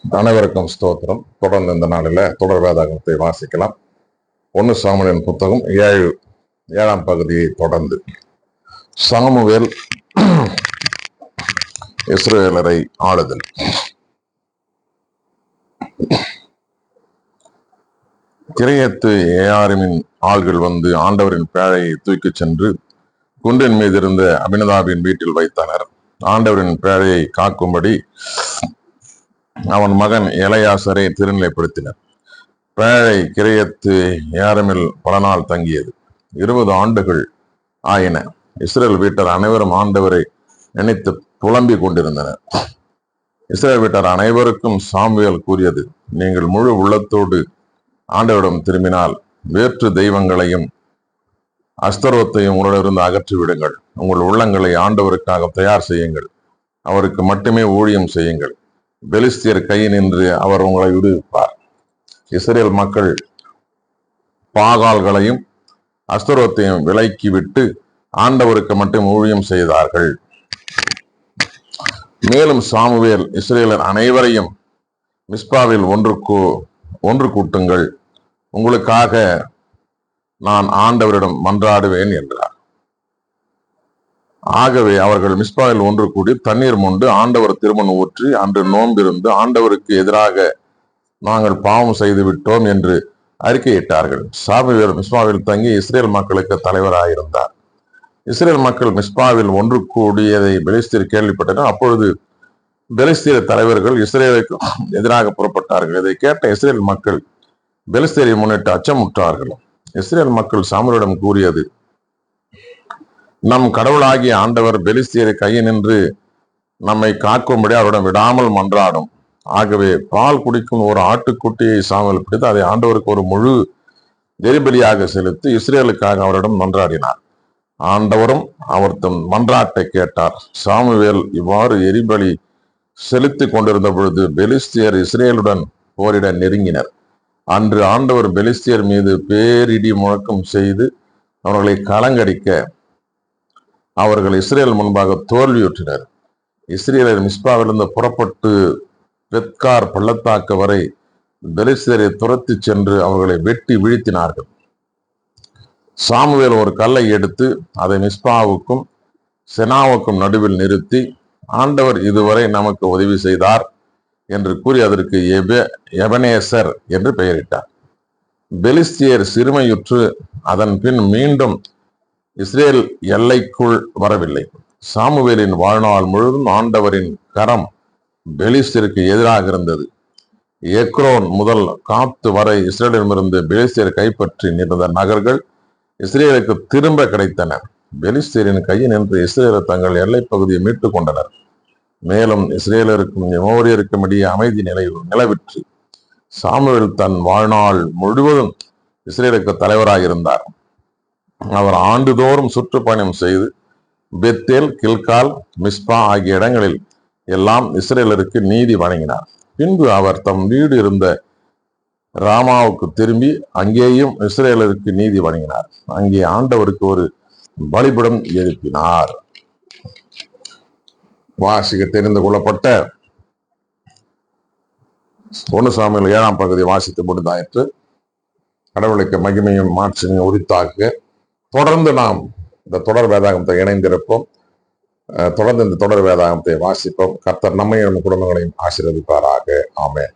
அனைவருக்கும் ஸ்தோத்திரம். தொடர்ந்து இந்த நாளில் தொடர் வேதாகமத்தை வாசிக்கலாம். 1 சாமுவேலின் புத்தகம் 7ஆம் பகுதியை தொடர்ந்து சாமுவேல் இஸ்ரவேலரை ஆளுதல். கிரியத்து ஏயாரிமின் ஆள்கள் வந்து ஆண்டவரின் பேழையை தூக்கிச் சென்று குன்றின் மீது இருந்த அபினதாபின் வீட்டில் வைத்தனர். ஆண்டவரின் பேழையை காக்கும்படி அவன் மகன் எலையாசரை திருநிலைப்படுத்தினர். பேழை கிரியத்து ஏயாரிமில் பல நாள் தங்கியது. 20 ஆண்டுகள் ஆயின. இஸ்ரேல் வீட்டார் அனைவரும் ஆண்டவரை நினைத்து புலம்பிக் கொண்டிருந்தனர். இஸ்ரேல் வீட்டார் அனைவருக்கும் சாமுவேல் கூறியது, நீங்கள் முழு உள்ளத்தோடு ஆண்டவரிடம் திரும்பினால் வேற்று தெய்வங்களையும் அஸ்தரோத்தையும் உங்களிலிருந்து அகற்றி விடுங்கள். உங்கள் உள்ளங்களை ஆண்டவருக்காக தயார் செய்யுங்கள். அவருக்கு மட்டுமே ஊழியம் செய்யுங்கள். பெலிஸ்தியர் கையினின்று அவர் உங்களை விடுவிப்பார். இஸ்ரேல் மக்கள் பாகால்களையும் அஸ்தரோத்தையும் விலக்கி விட்டு ஆண்டவருக்கு மட்டும் ஊழியம் செய்தார்கள். மேலும் சாமுவேல் இஸ்ரேலர் அனைவரையும் மிஸ்பாவில் ஒன்று கூட்டுங்கள், உங்களுக்காக நான் ஆண்டவரிடம் மன்றாடுவேன் என்றார். ஆகவே அவர்கள் மிஸ்பாவில் ஒன்று கூடி தண்ணீர் மொண்டு ஆண்டவர் திருமண் ஊற்றி அன்று நோன்பிருந்து ஆண்டவருக்கு எதிராக நாங்கள் பாவம் செய்து விட்டோம் என்று அறிக்கையிட்டார்கள். சாமுவேல் மிஸ்பாவில் தங்கி இஸ்ரேல் மக்களுக்கு தலைவராயிருந்தார். இஸ்ரேல் மக்கள் மிஸ்பாவில் ஒன்று கூடியதை பெலிஸ்தீர் கேள்விப்பட்டனர். அப்பொழுது பெலிஸ்தீர் தலைவர்கள் இஸ்ரேலுக்கு எதிராக புறப்பட்டார்கள். இதை கேட்ட இஸ்ரேல் மக்கள் பெலிஸ்தீரை முன்னிட்டு அச்சமுற்றார்கள். இஸ்ரேல் மக்கள் சாமுவேலிடம் கூறியது, நம் கடவுளாகிய ஆண்டவர் பெலிஸ்தியரை கையினின்று நம்மை காக்கும்படி அவரிடம் விடாமல் மன்றாடும். ஆகவே பால் குடிக்கும் ஒரு ஆட்டுக்குட்டியை சாமுவேல் பிடித்து அதை ஆண்டவருக்கு ஒரு முழு எரிபலியாக செலுத்தி இஸ்ரேலுக்காக அவரிடம் மன்றாடினார். ஆண்டவரும் அவர் தம் மன்றாட்டை கேட்டார். சாமுவேல் இவ்வாறு எரிபலி செலுத்தி கொண்டிருந்த பொழுது பெலிஸ்தியர் இஸ்ரேலுடன் போரிட நெருங்கினர். அன்று ஆண்டவர் பெலிஸ்தியர் மீது பேரிடி முழக்கம் செய்து அவர்களை கலங்கடிக்க அவர்கள் இஸ்ரேல் முன்பாக தோல்வியுற்றனர். இஸ்ரேலர் மிஸ்பாவிலிருந்து புறப்பட்டு பெத்கார் பள்ளத்தாக்கு வரை பெலிஸ்தியரை துரத்தி சென்று அவர்களை வெட்டி வீழ்த்தினார்கள். சாமுவேல் ஒரு கல்லை எடுத்து அதை மிஸ்பாவுக்கும் செனாவுக்கும் நடுவில் நிறுத்தி, ஆண்டவர் இதுவரை நமக்கு உதவி செய்தார் என்று கூறி அதற்கு எபனேசர் என்று பெயரிட்டார். பெலிஸ்தியர் சிறுமையுற்று அதன் பின் மீண்டும் இஸ்ரேல் எல்லைக்குள் வரவில்லை. சாமுவேலின் வாழ்நாள் முழுவதும் ஆண்டவரின் கரம் பெலிஸ்தியருக்கு எதிராக இருந்தது. எக்ரோன் முதல் காத்து வரை இஸ்ரேலிடமிருந்து பெலிஸ்தியர் கைப்பற்றி நின்ற நகர்கள் இஸ்ரேலுக்கு திரும்ப கிடைத்தன. பெலிஸ்தியரின் கையில் நின்று இஸ்ரேலர் தங்கள் எல்லை பகுதியை மீட்டுக் கொண்டனர். மேலும் இஸ்ரேலருக்கும் எமோரியருக்கும் இடையே அமைதி நிலவிற்று. சாமுவேல் தன் வாழ்நாள் முழுவதும் இஸ்ரேலுக்கு தலைவராக இருந்தார். அவர் ஆண்டுதோறும் சுற்றுப்பயணம் செய்து பெத்தேல், கில்கால், மிஸ்பா ஆகிய இடங்களில் எல்லாம் இஸ்ரேலருக்கு நீதி வழங்கினார். பின்பு அவர் தம் வீடு இருந்த ராமாவுக்கு திரும்பி அங்கேயும் இஸ்ரேலருக்கு நீதி வழங்கினார். அங்கே ஆண்டவருக்கு ஒரு பலிபீடம் எழுப்பினார். வாசிக்க தெரிந்து கொள்ளப்பட்ட 1 சாமுவேல் 7ஆம் பகுதி வாசித்து முடிந்தாயிற்று. கடவுளுக்கு மகிமையும் மாட்சிமையும் உரித்தாக தொடர்ந்து நாம் இந்த தொடர் வேதாகமத்தை இணைந்திருப்போம். தொடர்ந்து இந்த தொடர் வேதாகமத்தை வாசிப்போம். கர்த்தர் நம்மையும் நம்ம குடும்பங்களையும் ஆசீர்வதிப்பாராக. ஆமென்.